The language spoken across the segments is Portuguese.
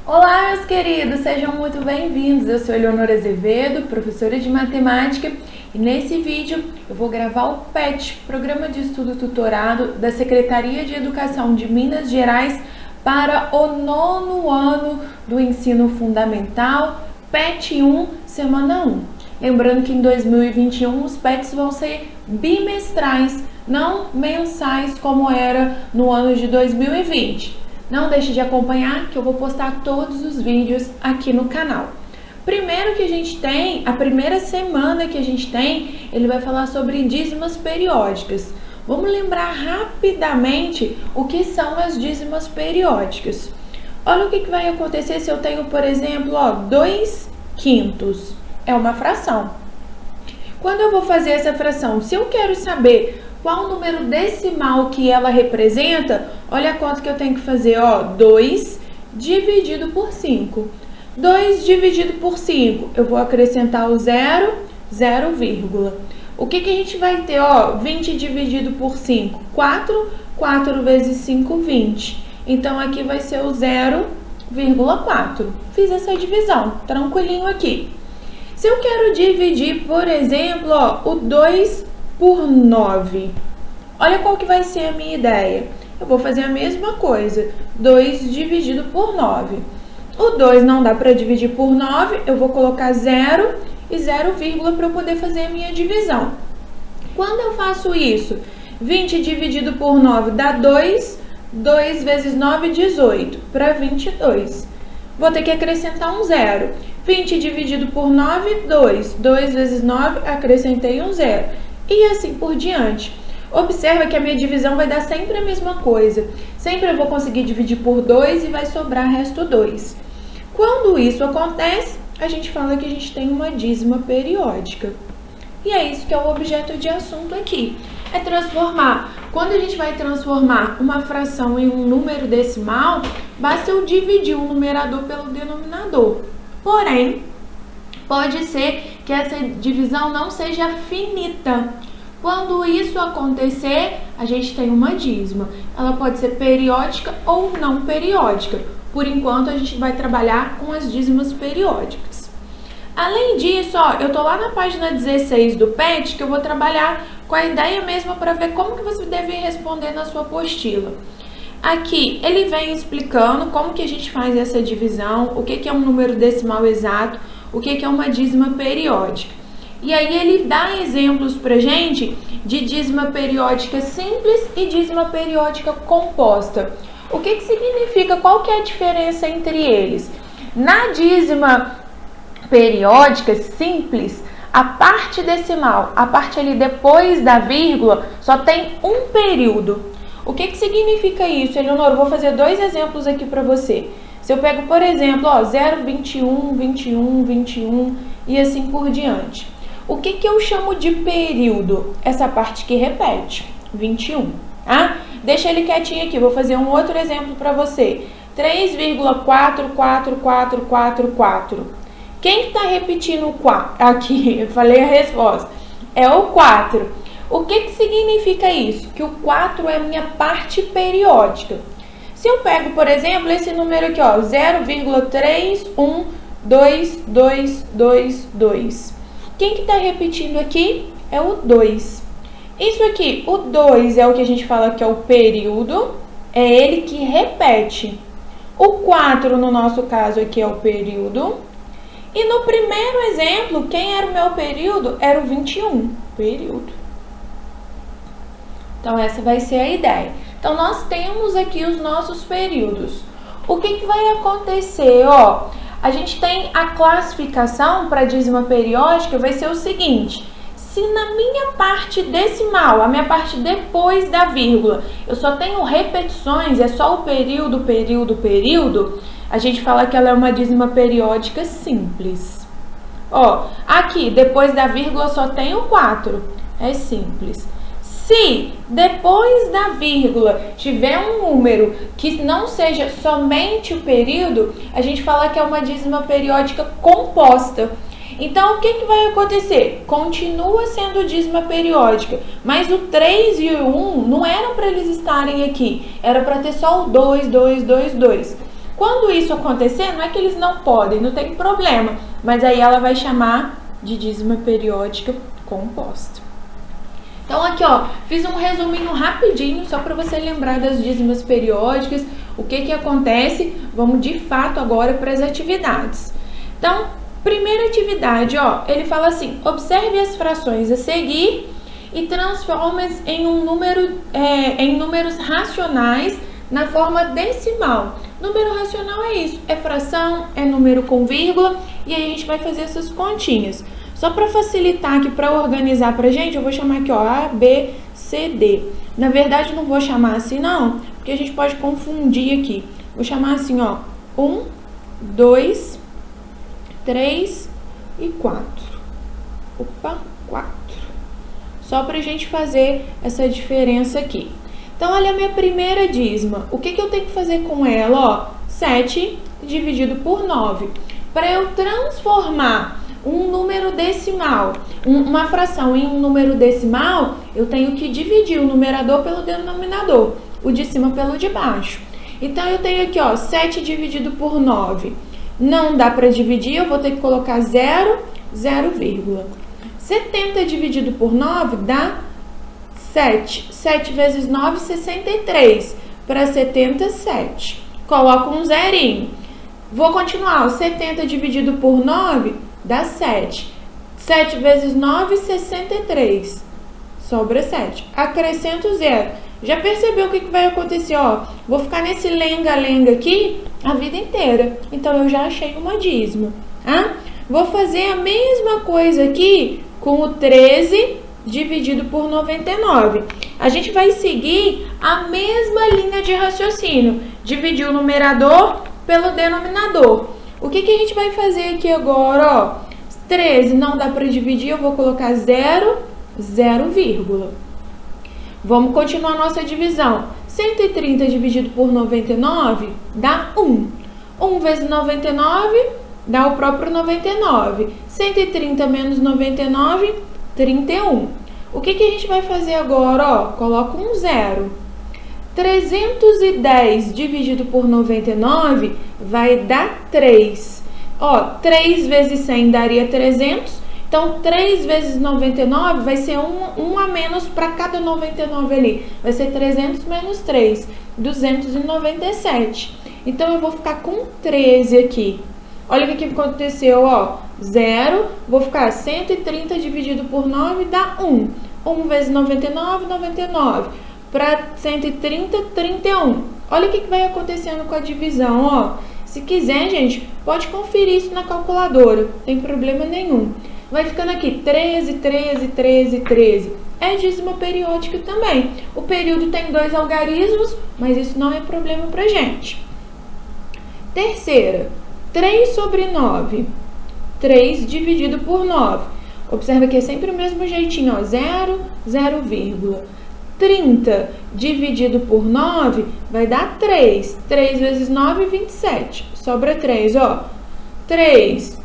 Olá, meus queridos, sejam muito bem-vindos. Eu sou Eleonora Azevedo, professora de matemática, e nesse vídeo eu vou gravar o PET, Programa de Estudo Tutorado da Secretaria de Educação de Minas Gerais para o 9º ano do ensino fundamental, PET 1, semana 1. Lembrando que em 2021 os PETs vão ser bimestrais, não mensais como era no ano de 2020. Não deixe de acompanhar que eu vou postar todos os vídeos aqui no canal. Primeiro que a gente tem, a primeira semana que a gente tem, ele vai falar sobre dízimas periódicas. Vamos lembrar rapidamente o que são as dízimas periódicas. Olha o que vai acontecer se eu tenho, por exemplo, 2/5. É uma fração. Quando eu vou fazer essa fração, se eu quero saber qual o número decimal que ela representa, olha a conta que eu tenho que fazer, 2 dividido por 5. 2 dividido por 5, eu vou acrescentar o 0, 0, o que a gente vai ter, 20 dividido por 5? 4, 4 vezes 5, 20. Então, aqui vai ser o 0,4. Fiz essa divisão, tranquilinho aqui. Se eu quero dividir, por exemplo, o 2 por 9. Olha qual que vai ser a minha ideia. Eu vou fazer a mesma coisa. 2 dividido por 9. O 2 não dá para dividir por 9. Eu vou colocar 0 e 0, para eu poder fazer a minha divisão. Quando eu faço isso, 20 dividido por 9 dá 2. 2 vezes 9, 18. Para 22. Vou ter que acrescentar um 0. 20 dividido por 9, 2. 2 vezes 9, acrescentei um 0. E assim por diante. Observa que a minha divisão vai dar sempre a mesma coisa. Sempre eu vou conseguir dividir por 2 e vai sobrar resto 2. Quando isso acontece, a gente fala que a gente tem uma dízima periódica. E é isso que é o objeto de assunto aqui. É transformar. Quando a gente vai transformar uma fração em um número decimal, basta eu dividir o numerador pelo denominador. Porém, pode ser que essa divisão não seja finita. Quando isso acontecer, a gente tem uma dízima. Ela pode ser periódica ou não periódica. Por enquanto, a gente vai trabalhar com as dízimas periódicas. Além disso, eu tô lá na página 16 do PET, que eu vou trabalhar com a ideia mesmo para ver como que você deve responder na sua apostila. Aqui, ele vem explicando como que a gente faz essa divisão, o que é um número decimal exato, o que é uma dízima periódica. E aí ele dá exemplos pra gente de dízima periódica simples e dízima periódica composta. O que significa? Qual que é a diferença entre eles? Na dízima periódica simples, a parte decimal, a parte ali depois da vírgula, só tem um período. O que significa isso, Eleonora? Eu vou fazer dois exemplos aqui para você. Se eu pego, por exemplo, 0, 21, 21, 21 e assim por diante. O que eu chamo de período? Essa parte que repete, 21. Deixa ele quietinho aqui, vou fazer um outro exemplo para você. 3,44444. Quem está repetindo o 4? Aqui, eu falei a resposta. É o 4. O que significa isso? Que o 4 é a minha parte periódica. Se eu pego, por exemplo, esse número aqui, 0,3122222. Quem que está repetindo aqui? É o 2. Isso aqui, o 2 é o que a gente fala que é o período, é ele que repete. O 4, no nosso caso aqui, é o período. E no primeiro exemplo, quem era o meu período? Era o 21, período. Então, essa vai ser a ideia. Então, nós temos aqui os nossos períodos. O que vai acontecer? A gente tem a classificação para a dízima periódica, vai ser o seguinte. Se na minha parte decimal, a minha parte depois da vírgula, eu só tenho repetições, é só o período, período, a gente fala que ela é uma dízima periódica simples. Aqui, depois da vírgula, só tem o 4. É simples. Se depois da vírgula tiver um número que não seja somente o período, a gente fala que é uma dízima periódica composta. Então, o que vai acontecer? Continua sendo dízima periódica, mas o 3 e o 1 não eram para eles estarem aqui, era para ter só o 2, 2, 2, 2. Quando isso acontecer, não é que eles não podem, não tem problema, mas aí ela vai chamar de dízima periódica composta. Então aqui, ó, fiz um resuminho rapidinho, só para você lembrar das dízimas periódicas, o que acontece. Vamos de fato agora para as atividades. Então, primeira atividade, ó, ele fala assim: observe as frações a seguir e transforme-as em números racionais na forma decimal. Número racional é isso, é fração, é número com vírgula, e aí a gente vai fazer essas continhas. Só para facilitar aqui, para organizar pra gente, eu vou chamar aqui, ó, A, B, C, D. Na verdade, não vou chamar assim, não, porque a gente pode confundir aqui. Vou chamar assim, ó, 1, 2, 3 e 4. Opa, 4. Só pra gente fazer essa diferença aqui. Então, olha a minha primeira dízima. O que eu tenho que fazer com ela? Ó, 7 dividido por 9. Para eu transformar um número decimal, uma fração em um número decimal, eu tenho que dividir o numerador pelo denominador, o de cima pelo de baixo. Então, eu tenho aqui, ó, 7 dividido por 9. Não dá para dividir, eu vou ter que colocar 0, 0, 70 dividido por 9 dá 7. 7 vezes 9, 63. Para 77. Coloco um zerinho. Vou continuar. O 70 dividido por 9 dá 7. 7 vezes 9, 63. Sobra 7. Acrescento 0. Já percebeu o que vai acontecer? Ó, vou ficar nesse lenga-lenga aqui a vida inteira. Então, eu já achei uma dízima. Ah? Vou fazer a mesma coisa aqui com o 13 dividido por 99. A gente vai seguir a mesma linha de raciocínio. Dividir o numerador pelo denominador. O que a gente vai fazer aqui agora, ó? 13 não dá para dividir, eu vou colocar 0, 0. Vamos continuar a nossa divisão. 130 dividido por 99 dá 1. 1 vezes 99 dá o próprio 99. 130 menos 99, 31. O que a gente vai fazer agora? Ó, coloca um 0. 310 dividido por 99 vai dar 3. Ó, 3 vezes 100 daria 300. Então, 3 vezes 99 vai ser um a menos para cada 99 ali. Vai ser 300 menos 3, 297. Então, eu vou ficar com 13 aqui. Olha o que aconteceu, ó. 0, vou ficar 130 dividido por 9 dá 1. 1 vezes 99, 99. Para 130, 31. Olha o que vai acontecendo com a divisão, ó. Se quiser, gente, pode conferir isso na calculadora. Não tem problema nenhum. Vai ficando aqui 13, 13, 13, 13. É dízima periódica também. O período tem 2 algarismos, mas isso não é problema pra gente. Terceira, 3 sobre 9. 3 dividido por 9. Observa que é sempre o mesmo jeitinho, ó. 0, 0. 30 dividido por 9 vai dar 3. 3 vezes 9, 27. Sobra 3, ó. 3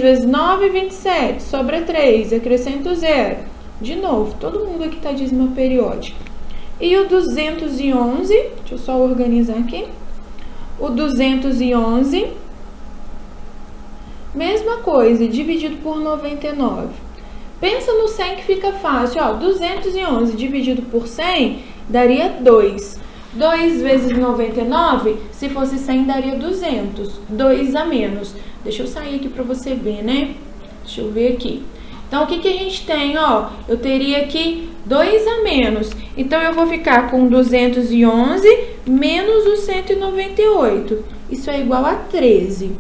vezes 9, 27. Sobra 3. Acrescento 0. De novo, todo mundo aqui tá dízima periódica. E o 211, deixa eu só organizar aqui. O 211, mesma coisa, dividido por 99. Pensa no 100 que fica fácil, ó. 211 dividido por 100 daria 2. 2 vezes 99, se fosse 100, daria 200. 2 a menos. Deixa eu sair aqui para você ver, né? Deixa eu ver aqui. Então, o que a gente tem, ó? Eu teria aqui 2 a menos. Então, eu vou ficar com 211 menos o 198. Isso é igual a 13.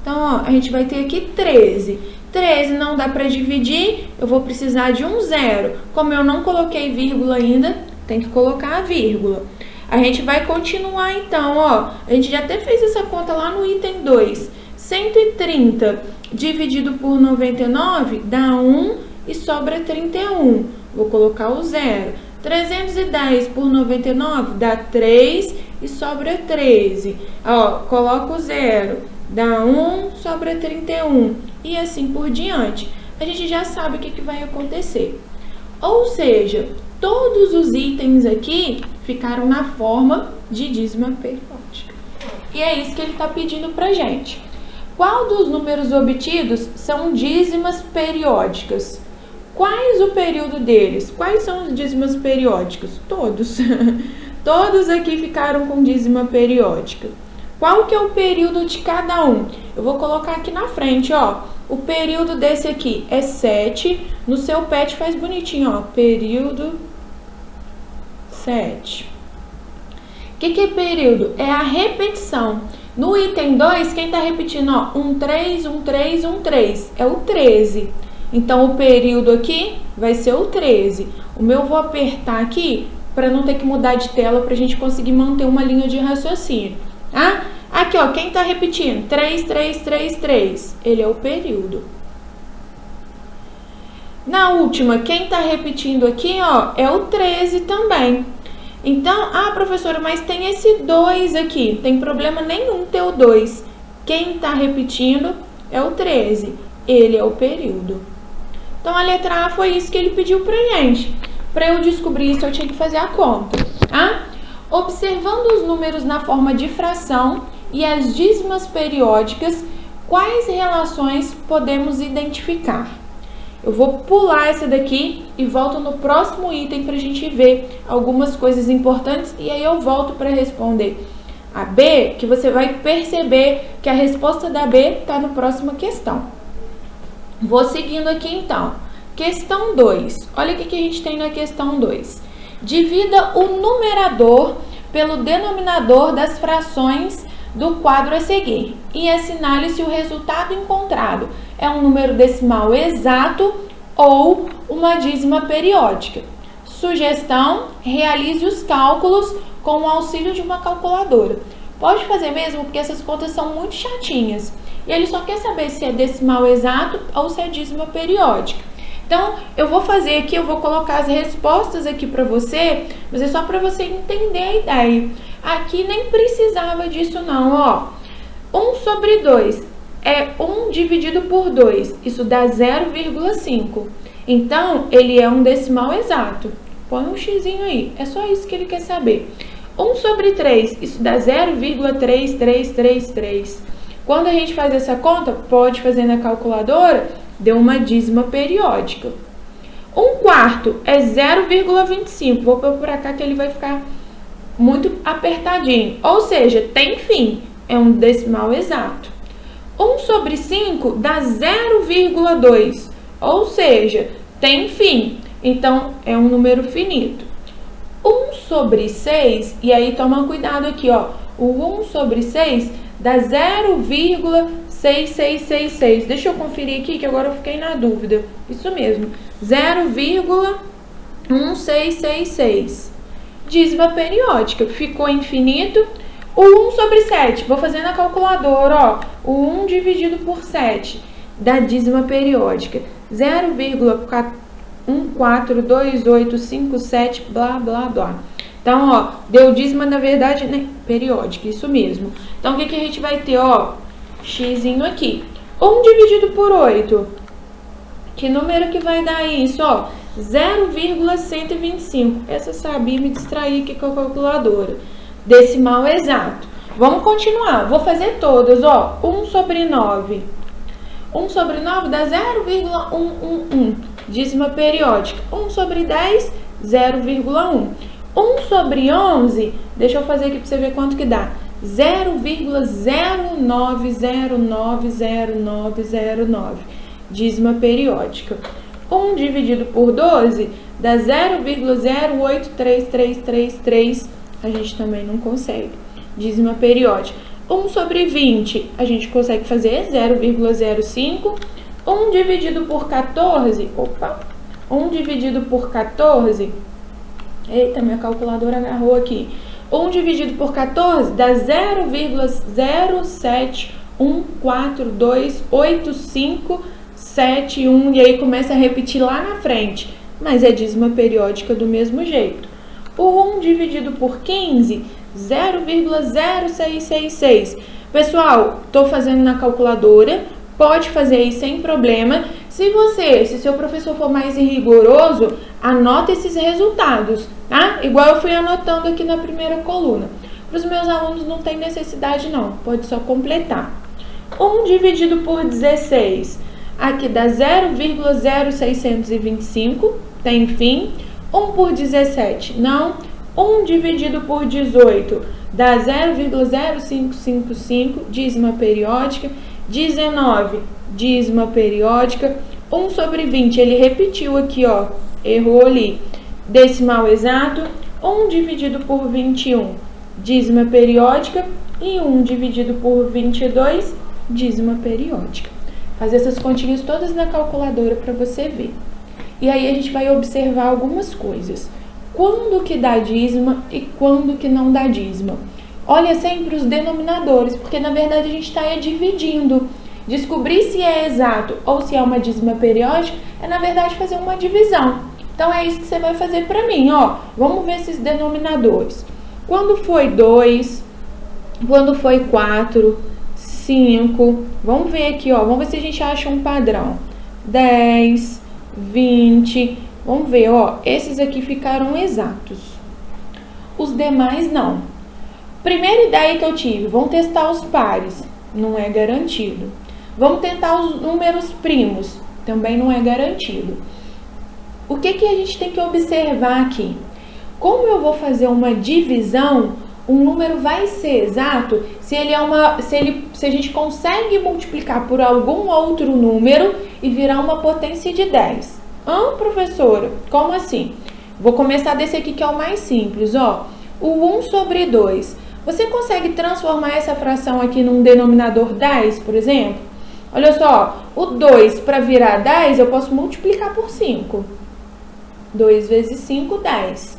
Então, ó, a gente vai ter aqui 13. 13 não dá para dividir, eu vou precisar de um 0. Como eu não coloquei vírgula ainda, tem que colocar a vírgula. A gente vai continuar então, ó. A gente já até fez essa conta lá no item 2. 130 dividido por 99 dá 1 e sobra 31. Vou colocar o 0. 310 por 99 dá 3 e sobra 13. Ó, coloco o 0. Dá 1, sobra 31. E assim por diante. A gente já sabe o que vai acontecer. Ou seja, todos os itens aqui ficaram na forma de dízima periódica. E é isso que ele está pedindo pra gente. Qual dos números obtidos são dízimas periódicas? Quais o período deles? Quais são os dízimas periódicos? Todos. Todos aqui ficaram com dízima periódica. Qual que é o período de cada um? Eu vou colocar aqui na frente, ó. O período desse aqui é 7. No seu PET faz bonitinho, ó. Período 7. O que é período? É a repetição. No item 2, quem tá repetindo, ó? 1, 3, 1, 3, 1, 3. É o 13. Então, o período aqui vai ser o 13. O meu eu vou apertar aqui para não ter que mudar de tela para a gente conseguir manter uma linha de raciocínio. Ah, aqui, ó, quem tá repetindo? 3, 3, 3, 3. Ele é o período. Na última, quem tá repetindo aqui, ó, é o 13 também. Então, professora, mas tem esse 2 aqui. Não tem problema nenhum ter o 2. Quem tá repetindo é o 13. Ele é o período. Então, a letra A foi isso que ele pediu pra gente. Para eu descobrir isso, eu tinha que fazer a conta, tá? Observando os números na forma de fração e as dízimas periódicas, quais relações podemos identificar? Eu vou pular essa daqui e volto no próximo item para a gente ver algumas coisas importantes e aí eu volto para responder a B, que você vai perceber que a resposta da B está na próxima questão. Vou seguindo aqui então. Questão 2. Olha o que a gente tem na questão 2. Divida o numerador pelo denominador das frações do quadro a seguir e assinale se o resultado encontrado é um número decimal exato ou uma dízima periódica. Sugestão: realize os cálculos com o auxílio de uma calculadora. Pode fazer mesmo, porque essas contas são muito chatinhas. E ele só quer saber se é decimal exato ou se é dízima periódica. Então, eu vou fazer aqui, eu vou colocar as respostas aqui para você, mas é só para você entender a ideia. Aqui nem precisava disso não, ó. 1 sobre 2 é 1 dividido por 2, isso dá 0,5. Então, ele é um decimal exato. Põe um xizinho aí, é só isso que ele quer saber. 1 sobre 3, isso dá 0,3333. Quando a gente faz essa conta, pode fazer na calculadora, deu uma dízima periódica. 1/4 é 0,25. Vou pôr por cá que ele vai ficar muito apertadinho. Ou seja, tem fim. É um decimal exato. 1 sobre 5 dá 0,2. Ou seja, tem fim. Então, é um número finito. 1 sobre 6, e aí toma cuidado aqui, ó. O 1 sobre 6 dá 0,6666. Deixa eu conferir aqui que agora eu fiquei na dúvida. Isso mesmo, 0,1666. Dízima periódica, ficou infinito. O 1 sobre 7, vou fazer na calculadora, ó. O 1 dividido por 7 dá dízima periódica. 0,142857, blá, blá, blá. Então, ó, deu dízima, na verdade, né, periódica, isso mesmo. Então, o que a gente vai ter, ó, xzinho aqui. 1 dividido por 8. Que número que vai dar isso, ó? 0,125. Essa sabia me distrair aqui com a calculadora. Decimal exato. Vamos continuar. Vou fazer todas, ó. 1 sobre 9. 1 sobre 9 dá 0,111. Dízima periódica. 1 sobre 10, 0,1. 1 sobre 11, deixa eu fazer aqui para você ver quanto que dá. 0,09090909. Dízima periódica. 1 dividido por 12 dá 0,083333. A gente também não consegue. Dízima periódica. 1 sobre 20, a gente consegue fazer 0,05. 1 dividido por 14, 1 dividido por 14, eita, minha calculadora agarrou aqui. 1 dividido por 14 dá 0,071428571, e aí começa a repetir lá na frente, mas é dízima periódica do mesmo jeito. O 1 dividido por 15, 0,0666. Pessoal, estou fazendo na calculadora, pode fazer aí sem problema, Se seu professor for mais rigoroso, anota esses resultados, tá? Igual eu fui anotando aqui na primeira coluna. Para os meus alunos não tem necessidade não, pode só completar. 1 dividido por 16, aqui dá 0,0625, tem fim. 1 por 17, não. 1 dividido por 18, dá 0,0555, dízima periódica. 19, dízima periódica. 1 sobre 20, ele repetiu aqui, ó, errou ali. Decimal exato. 1 dividido por 21, dízima periódica. E 1 dividido por 22, dízima periódica. Fazer essas continhas todas na calculadora para você ver. E aí a gente vai observar algumas coisas. Quando que dá dízima e quando que não dá dízima. Olha sempre os denominadores, porque na verdade a gente está dividindo. Descobrir se é exato ou se é uma dízima periódica é na verdade fazer uma divisão. Então é isso que você vai fazer para mim, ó. Vamos ver esses denominadores. Quando foi 2, quando foi 4, 5, vamos ver aqui, ó. Vamos ver se a gente acha um padrão. 10, 20, vamos ver, ó, esses aqui ficaram exatos. Os demais não. Primeira ideia que eu tive, vamos testar os pares, não é garantido. Vamos tentar os números primos, também não é garantido. O que que a gente tem que observar aqui? Como eu vou fazer uma divisão, um número vai ser exato se a gente consegue multiplicar por algum outro número e virar uma potência de 10. Professora, como assim? Vou começar desse aqui que é o mais simples, ó. O 1 sobre 2. Você consegue transformar essa fração aqui num denominador 10, por exemplo? Olha só, o 2 para virar 10 eu posso multiplicar por 5. 2 vezes 5, 10.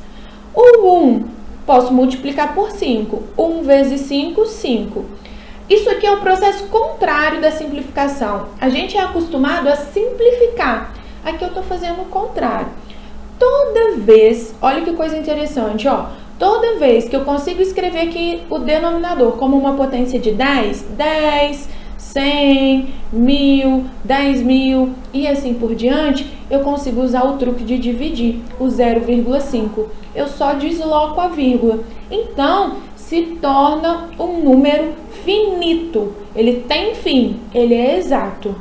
O 1 posso multiplicar por 5. 1 vezes 5, 5. Isso aqui é o processo contrário da simplificação. A gente é acostumado a simplificar. Aqui eu estou fazendo o contrário. Toda vez, olha que coisa interessante, ó. Toda vez que eu consigo escrever aqui o denominador como uma potência de 10, 10, 100, 1000, 10.000 e assim por diante, eu consigo usar o truque de dividir, o 0,5. Eu só desloco a vírgula. Então, se torna um número finito. Ele tem fim, ele é exato.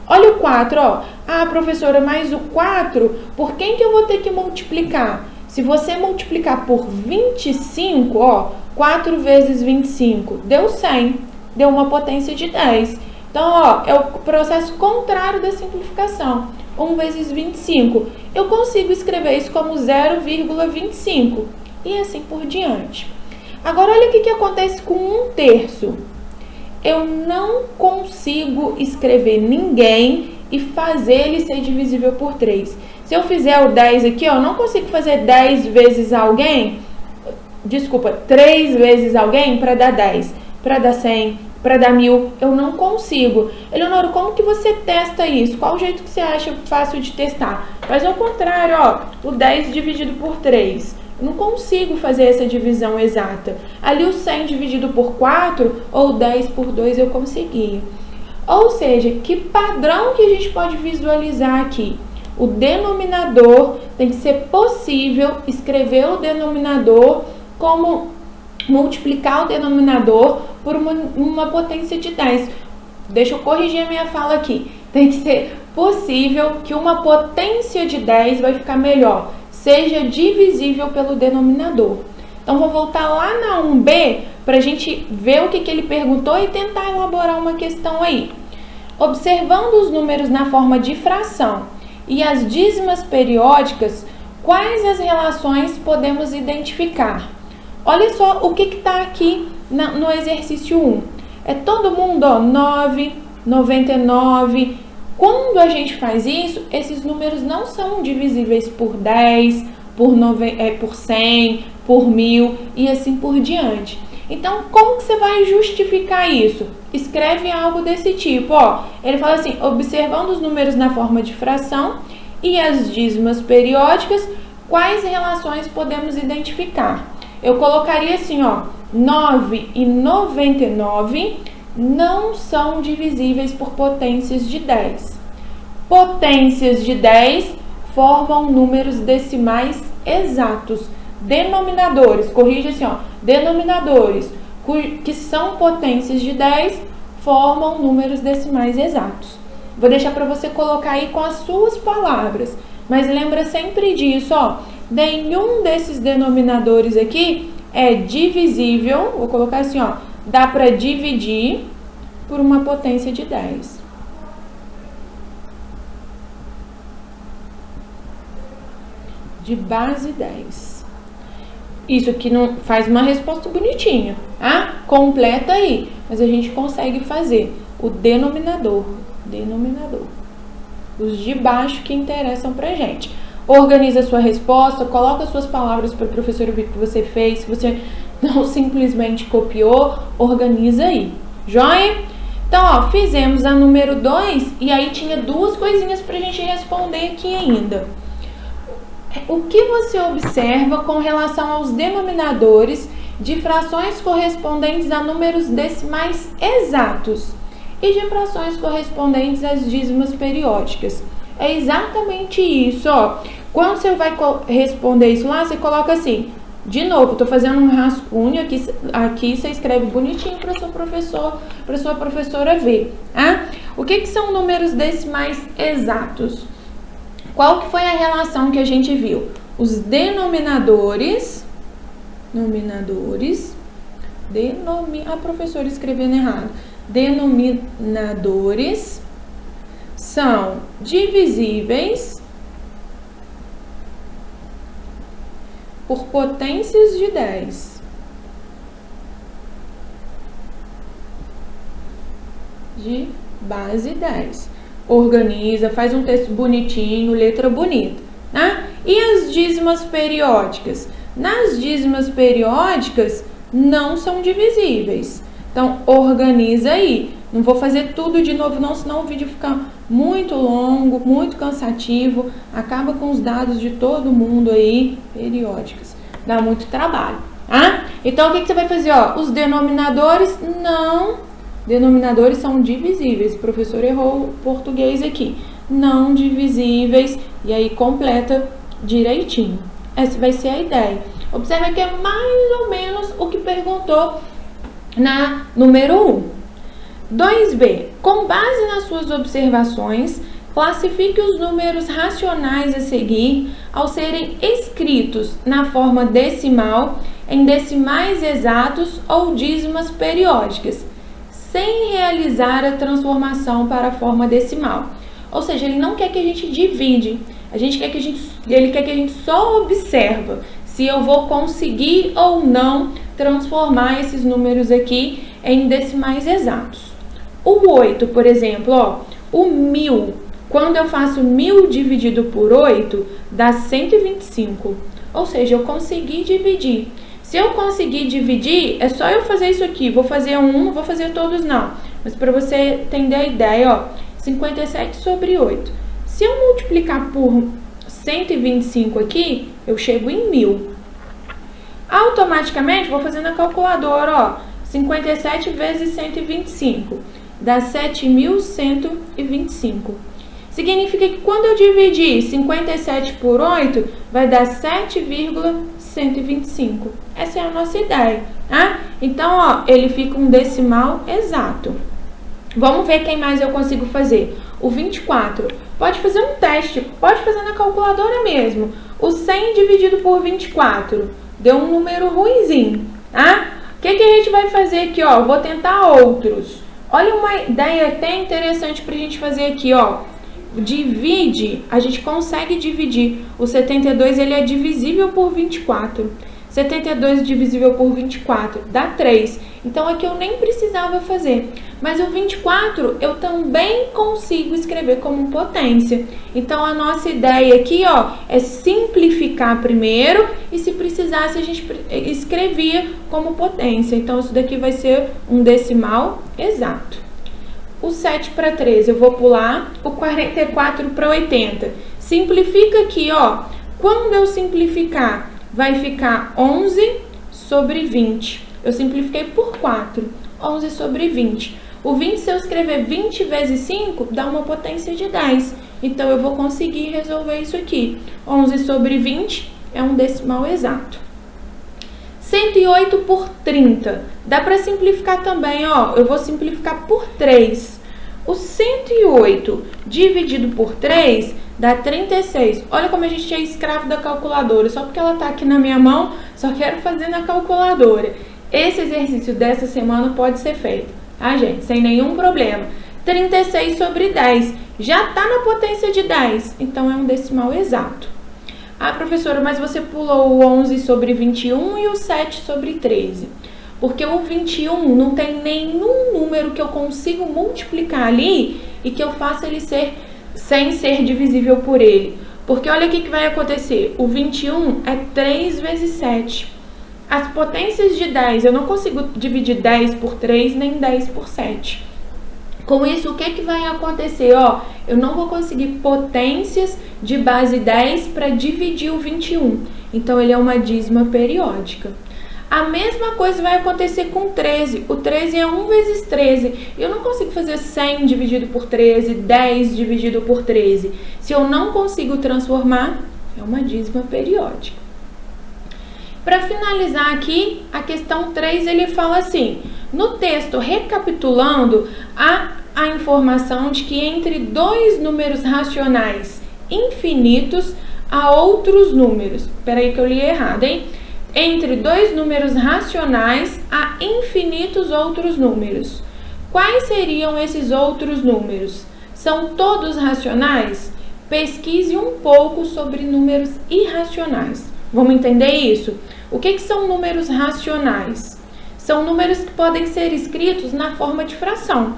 Olha o 4, ó. Ah, professora, mas o 4, por quem que eu vou ter que multiplicar? Se você multiplicar por 25, ó, 4 vezes 25, deu 100. Deu uma potência de 10. Então, ó, é o processo contrário da simplificação. 1 vezes 25. Eu consigo escrever isso como 0,25. E assim por diante. Agora, olha o que acontece com 1/3. Eu não consigo escrever ninguém e fazer ele ser divisível por 3. Se eu fizer o 10 aqui, ó, eu não consigo fazer 10 vezes alguém, desculpa, 3 vezes alguém para dar 10, para dar 100, para dar 1000, eu não consigo. Eleonora, como que você testa isso? Qual o jeito que você acha fácil de testar? Faz ao contrário, ó, o 10 dividido por 3. Eu não consigo fazer essa divisão exata. Ali o 100 dividido por 4 ou 10 por 2 eu consegui. Ou seja, que padrão que a gente pode visualizar aqui? O denominador tem que ser possível escrever o denominador como multiplicar o denominador por uma potência de 10. Deixa eu corrigir a minha fala aqui. Tem que ser possível que uma potência de 10 vai ficar melhor, seja divisível pelo denominador. Então, vou voltar lá na 1B para a gente ver o que ele perguntou e tentar elaborar uma questão aí. Observando os números na forma de fração e as dízimas periódicas, quais as relações podemos identificar? Olha só o que está aqui no exercício 1. É todo mundo, ó, 9, 99. Quando a gente faz isso, esses números não são divisíveis por 10, por 100, por 1000 e assim por diante. Então, como que você vai justificar isso? Escreve algo desse tipo, ó. Ele fala assim, observando os números na forma de fração e as dízimas periódicas, quais relações podemos identificar? Eu colocaria assim, ó, 9 e 99 não são divisíveis por potências de 10. Potências de 10 formam números decimais exatos. Denominadores, corrige assim, ó, denominadores que são potências de 10 formam números decimais exatos. Vou deixar para você colocar aí com as suas palavras, mas lembra sempre disso, ó, nenhum desses denominadores aqui é divisível, vou colocar assim, ó, dá para dividir por uma potência de 10. De base 10. Isso aqui não faz uma resposta bonitinha, tá? Completa aí, mas a gente consegue fazer o denominador. Os de baixo que interessam pra gente. Organiza a sua resposta, coloca suas palavras para o professor ver o que você fez. Se você não simplesmente copiou, organiza aí. Joia? Então, ó, fizemos a número 2 e aí tinha duas coisinhas pra gente responder aqui ainda. O que você observa com relação aos denominadores de frações correspondentes a números decimais exatos e de frações correspondentes às dízimas periódicas? É exatamente isso, ó. Quando você vai responder isso lá, você coloca assim, de novo, tô fazendo um rascunho aqui você escreve bonitinho para sua professora ver, tá? O que são números decimais exatos? Qual que foi a relação que a gente viu? Os denominadores, a professora escrevendo errado, denominadores são divisíveis por potências de 10. De base 10. Organiza, faz um texto bonitinho, letra bonita, né? E as dízimas periódicas? Nas dízimas periódicas não são divisíveis. Então, organiza aí. Não vou fazer tudo de novo não, senão o vídeo fica muito longo, muito cansativo, acaba com os dados de todo mundo aí, periódicas. Dá muito trabalho, tá? Então, o que você vai fazer? Ó, os denominadores Denominadores são divisíveis. O professor errou o português aqui. Não divisíveis. E aí completa direitinho. Essa vai ser a ideia. Observa que é mais ou menos o que perguntou na número 1. 2B. Com base nas suas observações, classifique os números racionais a seguir ao serem escritos na forma decimal, em decimais exatos ou dízimas periódicas, sem realizar a transformação para a forma decimal. Ou seja, ele não quer que a gente divide, ele quer que a gente só observa se eu vou conseguir ou não transformar esses números aqui em decimais exatos. O 8, por exemplo, ó, o 1000, quando eu faço 1000 dividido por 8, dá 125. Ou seja, eu consegui dividir. Se eu conseguir dividir, é só eu fazer isso aqui. Vou fazer um, não vou fazer todos não. Mas para você entender a ideia, ó, 57 sobre 8. Se eu multiplicar por 125 aqui, eu chego em 1000. Automaticamente, vou fazer na calculadora, ó, 57 vezes 125, dá 7.125. Significa que quando eu dividir 57 por 8, vai dar 7,125. Essa é a nossa ideia, tá? Então, ó, ele fica um decimal exato. Vamos ver quem mais eu consigo fazer. O 24. Pode fazer um teste, pode fazer na calculadora mesmo. O 100 dividido por 24 deu um número ruinzinho, tá? O que a gente vai fazer aqui, ó? Vou tentar outros. Olha uma ideia até interessante pra gente fazer aqui, ó. Divide, a gente consegue dividir. O 72, ele é divisível por 24. 72 divisível por 24 dá 3. Então, aqui eu nem precisava fazer. Mas o 24 eu também consigo escrever como potência. Então, a nossa ideia aqui, ó, é simplificar primeiro e se precisasse a gente escrevia como potência. Então, isso daqui vai ser um decimal exato. O 7 para 13 eu vou pular, o 44 para 80. Simplifica aqui, ó. Quando eu simplificar, vai ficar 11 sobre 20. Eu simplifiquei por 4. 11 sobre 20. O 20, se eu escrever 20 vezes 5, dá uma potência de 10. Então, eu vou conseguir resolver isso aqui. 11 sobre 20 é um decimal exato. 108 por 30. Dá para simplificar também, ó. Eu vou simplificar por 3. O 108 dividido por 3 dá 36. Olha como a gente é escravo da calculadora. Só porque ela tá aqui na minha mão, só quero fazer na calculadora. Esse exercício dessa semana pode ser feito, tá, gente? Sem nenhum problema. 36 sobre 10. Já tá na potência de 10. Então, é um decimal exato. Ah, professora, mas você pulou o 11 sobre 21 e o 7 sobre 13. Porque o 21 não tem nenhum número que eu consigo multiplicar ali e que eu faça ele sem ser divisível por ele. Porque olha o que vai acontecer. O 21 é 3 vezes 7. As potências de 10, eu não consigo dividir 10 por 3 nem 10 por 7. Com isso, o que vai acontecer? Ó, eu não vou conseguir potências de base 10 para dividir o 21. Então, ele é uma dízima periódica. A mesma coisa vai acontecer com 13. O 13 é 1 vezes 13. Eu não consigo fazer 100 dividido por 13, 10 dividido por 13. Se eu não consigo transformar, é uma dízima periódica. Para finalizar aqui, a questão 3, ele fala assim: no texto, recapitulando, há a informação de que entre dois números racionais infinitos há outros números. Espera aí que eu li errado, hein? Entre dois números racionais há infinitos outros números. Quais seriam esses outros números? São todos racionais? Pesquise um pouco sobre números irracionais. Vamos entender isso? O que são números racionais? São números que podem ser escritos na forma de fração.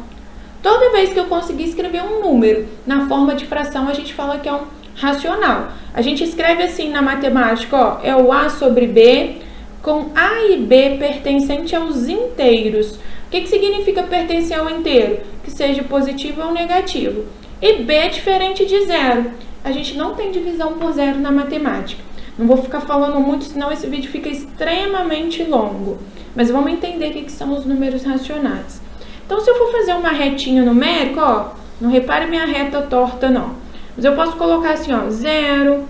Toda vez que eu conseguir escrever um número na forma de fração, a gente fala que é um racional. A gente escreve assim na matemática, ó, é o A sobre B, com A e B pertencente aos inteiros. O que significa pertencer ao inteiro? Que seja positivo ou negativo. E B é diferente de zero. A gente não tem divisão por zero na matemática. Não vou ficar falando muito, senão esse vídeo fica extremamente longo. Mas vamos entender o que são os números racionais. Então, se eu for fazer uma retinha numérica, ó, não repare minha reta torta, não. Mas eu posso colocar assim, ó, 0,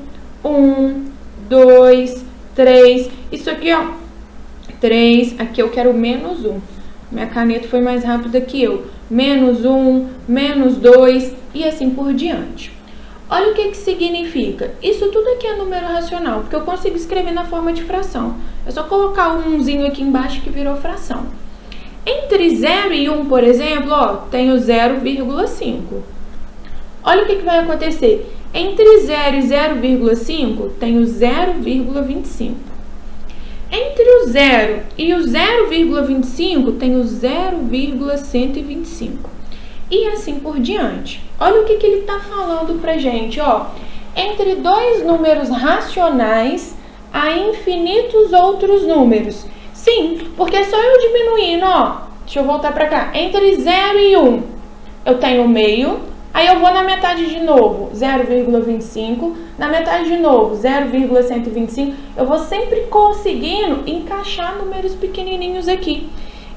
1, 2, 3. Isso aqui, ó, 3. Aqui eu quero menos 1. Minha caneta foi mais rápida que eu. Menos 1, menos 2 e assim por diante. Olha o que significa. Isso tudo aqui é número racional, porque eu consigo escrever na forma de fração. É só colocar um 1zinho aqui embaixo que virou fração. Entre 0 e 1, por exemplo, ó, tenho 0,5. Olha o que vai acontecer. Entre 0 e 0,5, tenho 0,25. Entre o 0 e o 0,25, tenho 0,125. E assim por diante. Olha o que ele está falando pra gente, ó. Entre dois números racionais, há infinitos outros números. Sim, porque é só eu diminuindo, ó. Deixa eu voltar pra cá. Entre 0 e 1, eu tenho meio. Aí eu vou na metade de novo, 0,25. Na metade de novo, 0,125. Eu vou sempre conseguindo encaixar números pequenininhos aqui.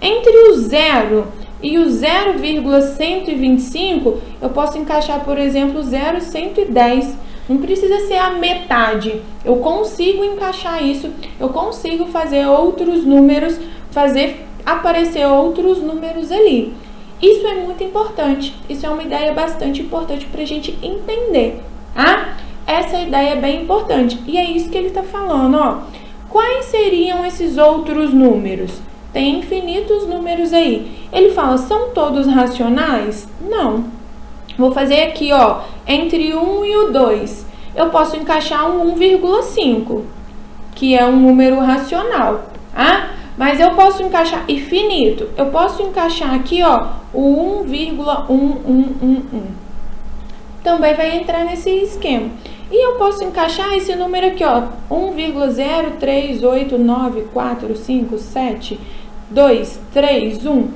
Entre o 0 e o 0,125, eu posso encaixar, por exemplo, 0,110. Não precisa ser a metade. Eu consigo encaixar isso. Eu consigo fazer outros números, fazer aparecer outros números ali. Isso é muito importante. Isso é uma ideia bastante importante para a gente entender, tá? Essa ideia é bem importante. E é isso que ele está falando, ó. Quais seriam esses outros números? Tem infinitos números aí. Ele fala, são todos racionais? Não. Vou fazer aqui, ó, entre 1 e o 2. Eu posso encaixar um 1,5, que é um número racional, tá? Mas eu posso encaixar, e finito, eu posso encaixar aqui, ó, o 1,1111. Também vai entrar nesse esquema. E eu posso encaixar esse número aqui, ó, 1,03894557231.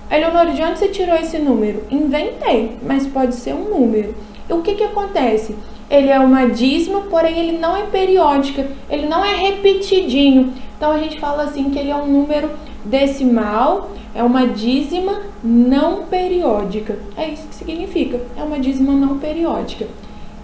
Eleonora, de onde você tirou esse número? Inventei, mas pode ser um número. E o que acontece? Ele é uma dízima, porém ele não é periódica, ele não é repetidinho. Então a gente fala assim que ele é um número decimal, é uma dízima não periódica. É isso que significa, é uma dízima não periódica.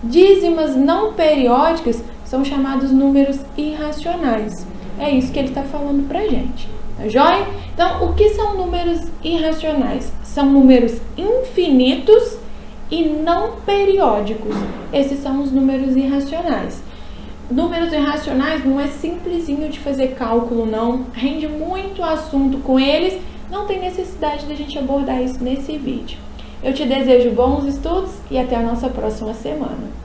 Dízimas não periódicas são chamados números irracionais. É isso que ele está falando pra gente, tá joia? Então, o que são números irracionais? São números infinitos e não periódicos. Esses são os números irracionais. Números irracionais não é simplesinho de fazer cálculo, não. Rende muito assunto com eles. Não tem necessidade de a gente abordar isso nesse vídeo. Eu te desejo bons estudos e até a nossa próxima semana.